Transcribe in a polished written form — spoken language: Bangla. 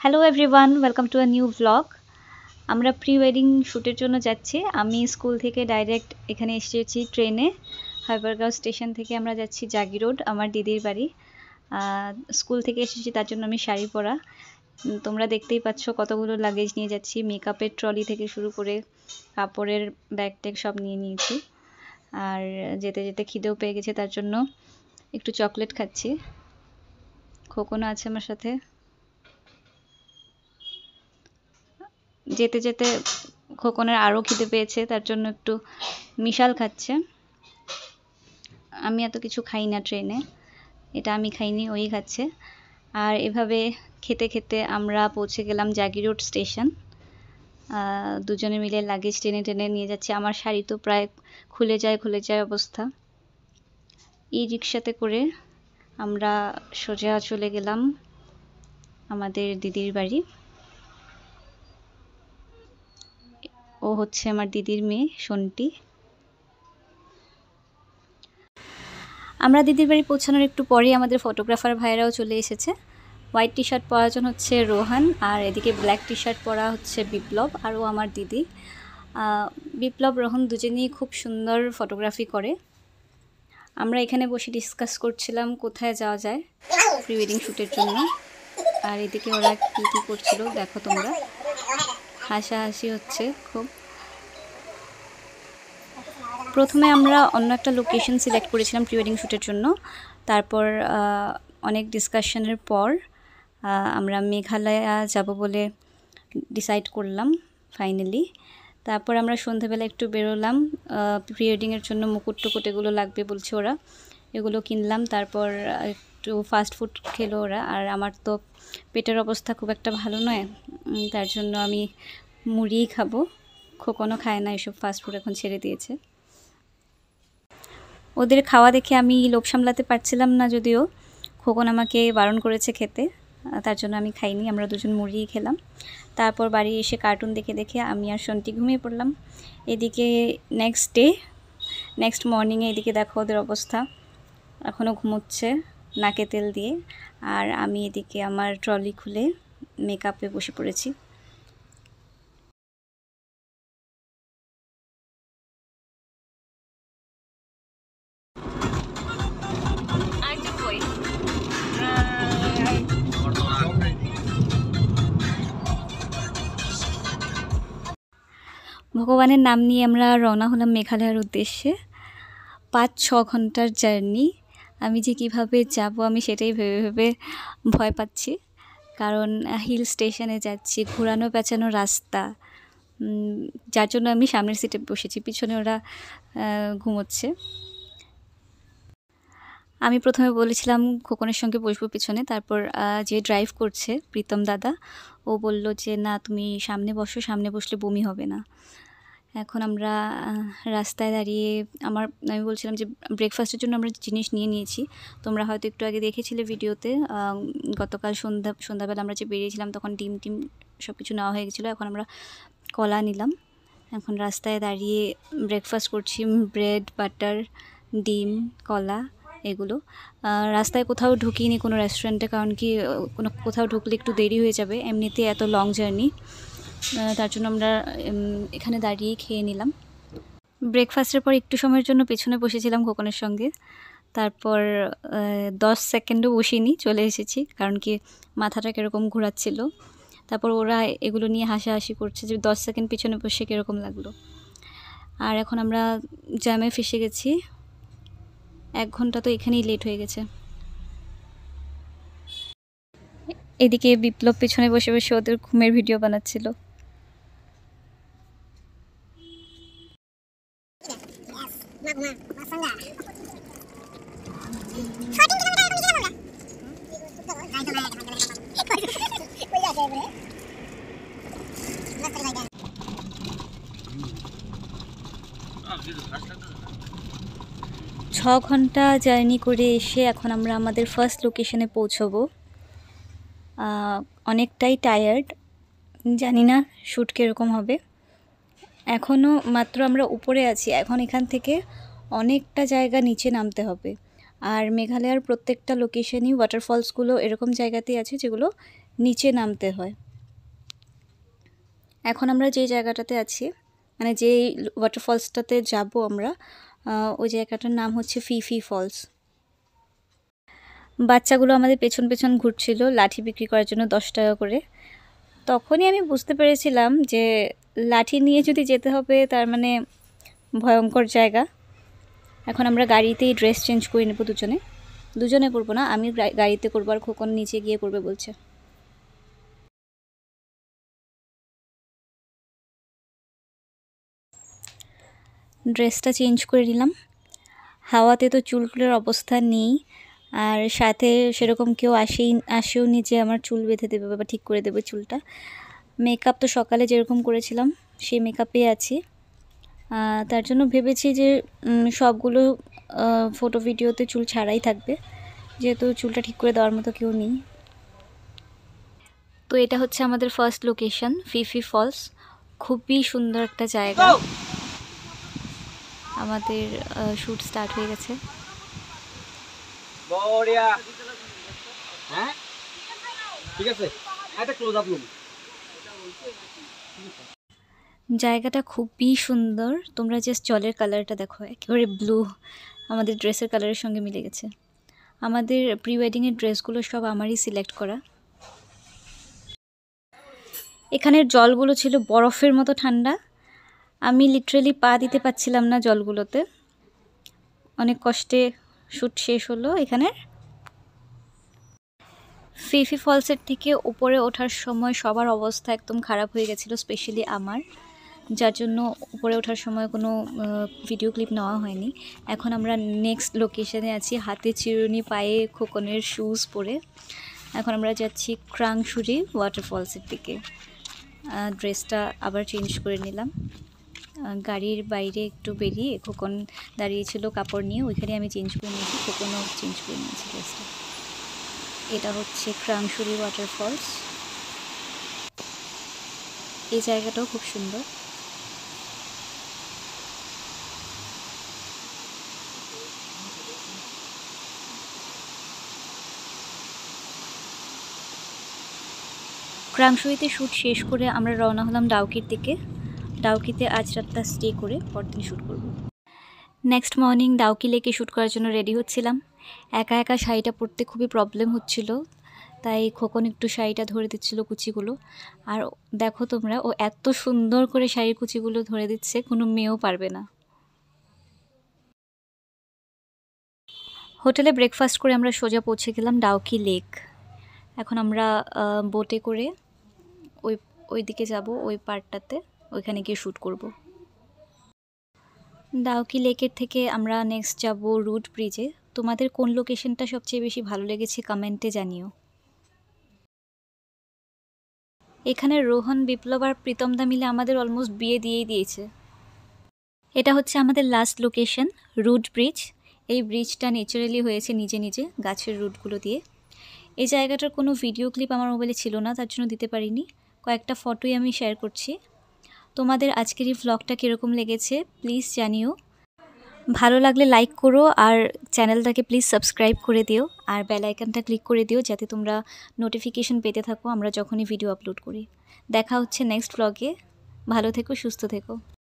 Hello everyone, welcome to a new vlog. আমরা প্রি ওয়েডিং শ্যুটের জন্য যাচ্ছি। আমি স্কুল থেকে ডাইরেক্ট এখানে এসেছি ট্রেনে। হাইবারগাঁও স্টেশন থেকে আমরা যাচ্ছি জাগি রোড, আমার দিদির বাড়ি। স্কুল থেকে এসেছি, তার জন্য আমি শাড়ি পরা। তোমরা দেখতেই পাচ্ছ কতগুলো লাগেজ নিয়ে যাচ্ছি। মেকআপের ট্রলি থেকে শুরু করে কাপড়ের ব্যাগ ট্যাগ সব নিয়ে নিয়েছি। আর যেতে যেতে খিদেও পেয়ে গেছে, তার জন্য একটু চকলেট খাচ্ছি। খোকনও আছে আমার সাথে। যেতে যেতে খোকনের আরও খিদে পেয়েছে, তার জন্য একটু মিশাল খাচ্ছে। আমি এত কিছু খাই না ট্রেনে, এটা আমি খাইনি, ওই খাচ্ছে। আর এভাবে খেতে খেতে আমরা পৌঁছে গেলাম জাগি রোড স্টেশন। দুজনে মিলে লাগেজ টেনে টেনে নিয়ে যাচ্ছি। আমার শাড়ি তো প্রায় খুলে যায় অবস্থা। এই রিক্সাতে করে আমরা সোজা চলে গেলাম আমাদের দিদির বাড়ি। ও হচ্ছে আমার দিদির মেয়ে শন্টি। আমরা দিদির বাড়ি পৌঁছানোর একটু পরেই আমাদের ফটোগ্রাফার ভাইরাও চলে এসেছে। হোয়াইট টি শার্ট পরা জন হচ্ছে রোহান, আর এদিকে ব্ল্যাক টি শার্ট পরা হচ্ছে বিপ্লব, আরও আমার দিদি। বিপ্লব রোহান দুজনেই খুব সুন্দর ফটোগ্রাফি করে। আমরা এখানে বসে ডিসকাস করছিলাম কোথায় যাওয়া যায় প্রি ওয়েডিং শ্যুটের জন্য। আর এদিকে ওরা কী কী করছিল দেখো তোমরা, হাসাহাসি হচ্ছে খুব। প্রথমে আমরা অন্য একটা লোকেশন সিলেক্ট করেছিলাম প্রি ওয়েডিং শ্যুটের জন্য। তারপর অনেক ডিসকাশনের পর আমরা মেঘালয়া যাব বলে ডিসাইড করলাম ফাইনালি। তারপর আমরা সন্ধ্যাবেলা একটু বেরোলাম প্রি ওয়েডিংয়ের জন্য। মুকুট টুকুট এগুলো লাগবে বলছে ওরা, এগুলো কিনলাম। তারপর একটু ফাস্ট ফুড খেলো ওরা। আর আমার তো পেটের অবস্থা খুব একটা ভালো নয়, তার জন্য আমি মুড়িই খাবো। খোকনও খায় না এসব ফাস্ট ফুড, এখন ছেড়ে দিয়েছে। ওদের খাওয়া দেখে আমি লোভ সামলাতে পারছিলাম না, যদিও খোকন আমাকে বারণ করেছে খেতে, তার জন্য আমি খাইনি। আমরা দুজন মুড়িই খেলাম। তারপর বাড়ি এসে কার্টুন দেখে দেখে আমি আর শন্টি ঘুমিয়ে পড়লাম। এদিকে নেক্সট মর্নিংয়ে এদিকে দেখো ওদের অবস্থা, এখনও ঘুমোচ্ছে নাকে তেল দিয়ে। আর আমি এদিকে আমার ট্রলি খুলে মেকআপে বসে পড়েছি। ভগবানের নাম নিয়ে আমরা রওনা হলাম মেঘালয়ের উদ্দেশ্যে। 5-6 ঘন্টার জার্নি। আমি যে কিভাবে যাব আমি সেটাই ভেবে ভেবে ভয় পাচ্ছি, কারণ হিল স্টেশনে যাচ্ছি, ঘোরানো পেঁচানো রাস্তা, যার জন্য আমি সামনের সিটে বসেছি, পিছনে ওরা ঘুমোচ্ছে। আমি প্রথমে বলেছিলাম খোকনের সঙ্গে বসবো পিছনে, তারপর যে ড্রাইভ করছে প্রীতম দাদা, ও বলল যে না তুমি সামনে বসো, সামনে বসলে বমি হবে না। এখন আমরা রাস্তায় দাঁড়িয়ে আমি বলছিলাম যে ব্রেকফাস্টের জন্য আমরা জিনিস নিয়ে নিয়েছি। তোমরা হয়তো একটু আগে দেখেছিলে ভিডিওতে, গতকাল সন্ধ্যাবেলা আমরা যে বেরিয়েছিলাম তখন ডিম সব কিছু নেওয়া হয়ে গেছিলো। এখন আমরা কলা নিলাম। এখন রাস্তায় দাঁড়িয়ে ব্রেকফাস্ট করছি, ব্রেড, বাটার, ডিম, কলা এগুলো। রাস্তায় কোথাও ঢুকিনি কোনো রেস্টুরেন্টে, কারণ কি কোথাও ঢুকলে একটু দেরি হয়ে যাবে, এমনিতে এত লং জার্নি, তার জন্য আমরা এখানে দাঁড়িয়ে খেয়ে নিলাম। ব্রেকফাস্টের পর একটু সময়ের জন্য পেছনে বসেছিলাম খোকনের সঙ্গে। তারপর 10 সেকেন্ডও বসিনি, চলে এসেছি, কারণ কি মাথাটা কীরকম ঘোরাচ্ছিল। তারপর ওরা এগুলো নিয়ে হাসাহাসি করছে যে 10 সেকেন্ড পিছনে বসে কীরকম লাগলো। আর এখন আমরা জ্যামে ফেসে গেছি, 1 ঘন্টা তো এখানেই লেট হয়ে গেছে। এদিকে বিপ্লব পেছনে বসে বসে ওদের ঘুমের ভিডিও বানাচ্ছিল। ছ ঘন্টা জার্নি করে এসে এখন আমরা আমাদের ফার্স্ট লোকেশনে পৌঁছবো। অনেকটাই টায়ার্ড, জানি না শ্যুট কীরকম হবে। এখনও মাত্র আমরা উপরে আছি, এখন এখান থেকে অনেকটা জায়গা নিচে নামতে হবে। আর মেঘালয়ার প্রত্যেকটা লোকেশনই ওয়াটারফলসগুলো এরকম জায়গাতেই আছে যেগুলো নিচে নামতে হয়। এখন আমরা যে জায়গাটাতে আছি, মানে যেই ওয়াটারফলসটাতে যাব আমরা, ওই জায়গাটার নাম হচ্ছে ফিফি ফলস। বাচ্চাগুলো আমাদের পেছন পেছন ঘুরছিল লাঠি বিক্রি করার জন্য 10 টাকা করে। তখনই আমি বুঝতে পেরেছিলাম যে লাঠি নিয়ে যদি যেতে হবে তার মানে ভয়ঙ্কর জায়গা। এখন আমরা গাড়িতেই ড্রেস চেঞ্জ করে নেব দুজনে করবো না, আমি গাড়িতে করবো আর খোকন নিচে গিয়ে করবে বলছে। ড্রেসটা চেঞ্জ করে নিলাম। হাওয়াতে তো চুলগুলোর অবস্থা নেই, আর সাথে সেরকম কেউ আসেও নি যে আমার চুল বেঁধে দেবে বা ঠিক করে দেবে চুলটা। মেকআপ তো সকালে যেরকম করেছিলাম সেই মেকআপেই আছি। তার জন্য ভেবেছি যে সবগুলো ফটো ভিডিওতে চুল ছাড়াই থাকবে, যেহেতু চুলটা ঠিক করে দেওয়ার মতো কেউ নেই। তো এটা হচ্ছে আমাদের ফার্স্ট লোকেশন, ফিফি ফলস। খুবই সুন্দর একটা জায়গা। আমাদের শ্যুট স্টার্ট হয়ে গেছে। হ্যাঁ ঠিক আছে, এটা ক্লোজ আপ রুম। জায়গাটা খুবই সুন্দর, তোমরা জাস্ট জলের কালারটা দেখো, একেবারে ব্লু, আমাদের ড্রেসের কালারের সঙ্গে মিলে গেছে। আমাদের প্রি ওয়েডিংয়ের ড্রেসগুলো সব আমারই সিলেক্ট করা। এখানের জলগুলো ছিল বরফের মতো ঠান্ডা, আমি লিটারেলি পা দিতে পারছিলাম না জলগুলোতে। অনেক কষ্টে শ্যুট শেষ হলো এখানের। ফিফি ফলসের থেকে উপরে ওঠার সময় সবার অবস্থা একদম খারাপ হয়ে গেছিলো, স্পেশালি আমার, যার জন্য উপরে ওঠার সময় কোনো ভিডিও ক্লিপ নেওয়া হয়নি। এখন আমরা নেক্সট লোকেশনে আছি, হাতে চিরুনি, পায়ে খোকনের শ্যুজ পরে। এখন আমরা যাচ্ছি ক্রাংশুরি ওয়াটারফলসের দিকে। ড্রেসটা আবার চেঞ্জ করে নিলাম। গাড়ির বাইরে একটু বেরিয়ে খোকন দাঁড়িয়েছিল কাপড় নিয়ে, ওইখানে আমি চেঞ্জ করে নিয়েছি, খোকনও চেঞ্জ করে নিয়েছি ড্রেসটা। এটা হচ্ছে ক্রাংশুরি ওয়াটারফলস। এই জায়গাটাও খুব সুন্দর। ক্রাংশুরিতে শ্যুট শেষ করে আমরা রওনা হলাম ডাউকির দিকে। ডাউকিতে আজ রাতটা স্টে করে পরদিন শ্যুট করব। নেক্সট মর্নিং ডাউকি লেকে শ্যুট করার জন্য রেডি হচ্ছিলাম। একা একা শাড়িটা পরতে খুবই প্রবলেম হচ্ছিল, তাই খোকন একটু শাড়িটা ধরে দিচ্ছিল কুচিগুলো। আর দেখো তোমরা, ও এত সুন্দর করে শাড়ির কুচিগুলো ধরে দিচ্ছে, কোনো মেয়েও পারবে না। হোটেলে ব্রেকফাস্ট করে আমরা সোজা পৌঁছে গেলাম ডাউকি লেক। এখন আমরা বোটে করে ওই দিকে যাব, ওই পার্টটাতে, ওইখানে গিয়ে শ্যুট করব। ডাউকি লেকের থেকে আমরা নেক্সট যাব রুট ব্রিজে। তোমাদের কোন লোকেশনটা সবচেয়ে বেশি ভালো লেগেছে কমেন্টে জানিও। এখানে রোহন, বিপ্লব আর প্রীতমদা মিলে আমাদের অলমোস্ট বিয়ে দিয়েই দিয়েছে। এটা হচ্ছে আমাদের লাস্ট লোকেশন, রুট ব্রিজ। এই ব্রিজটা ন্যাচারালি হয়েছে নিজে নিজে গাছের রুটগুলো দিয়ে। এই জায়গাটার কোনো ভিডিও ক্লিপ আমার মোবাইলে ছিল না, তার জন্য দিতে পারিনি। কয়েকটা ফটোই আমি শেয়ার করছি। তোমাদের আজকের এই ভ্লগটা কীরকম লেগেছে প্লিজ জানিও। ভালো লাগলে লাইক করো, আর চ্যানেলটাকে প্লিজ সাবস্ক্রাইব করে দিও, আর বেল আইকনটা ক্লিক করে দিও যাতে তোমরা নোটিফিকেশন পেতে থাকো আমরা যখনই ভিডিও আপলোড করি। দেখা হচ্ছে নেক্সট ভ্লগে। ভালো থেকো, সুস্থ থেকো।